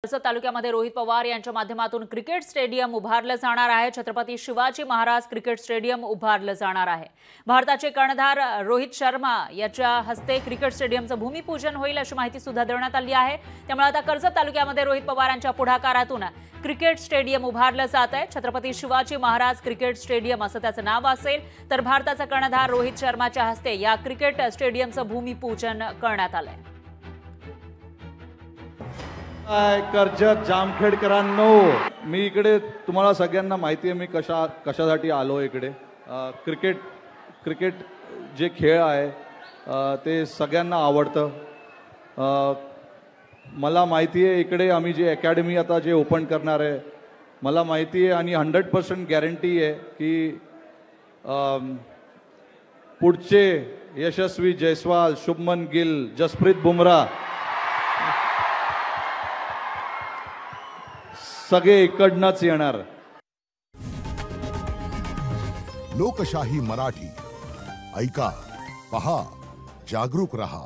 कर्जत तालुक्यामध्ये रोहित पवार यांच्या माध्यमातून क्रिकेट स्टेडियम उभारलं जाणार आहे। छत्रपती शिवाजी महाराज क्रिकेट स्टेडियम उभारलं जाणार आहे। भारताचे कर्णधार रोहित शर्मा याच्या हस्ते क्रिकेट स्टेडियमचं भूमिपूजन होईल अशी माहिती सुद्धा देण्यात आली आहे। त्यामुळे आता कर्जत तालुक्यामध्ये रोहित पवार यांच्या पुढाकारातून क्रिकेट स्टेडियम उभारलं जात आहे। छत्रपती शिवाजी महाराज क्रिकेट स्टेडियम असं त्याचं नाव असेल। तर भारताचा कर्णधार रोहित शर्माच्या हस्ते या क्रिकेट स्टेडियमचं भूमिपूजन करण्यात आलंय। कर्जत जामखेडकरांनो, मी इकडे तुम्हाला सगळ्यांना माहिती आहे मी कशासाठी आलो इकडे। क्रिकेट जे खेळ आहे ते सगळ्यांना आवडतं। मला माहिती आहे इकडे आम्ही जे अकॅडमी आता जे ओपन करणार आहे, मला माहिती आहे आणि 100% गॅरंटी आहे की पुढचे यशस्वी जयस्वाल, शुभमन गिल, जसप्रीत बुमराह सगळे इकडनंच येणार। लोकशाही मराठी ऐका, पहा, जागरूक रहा।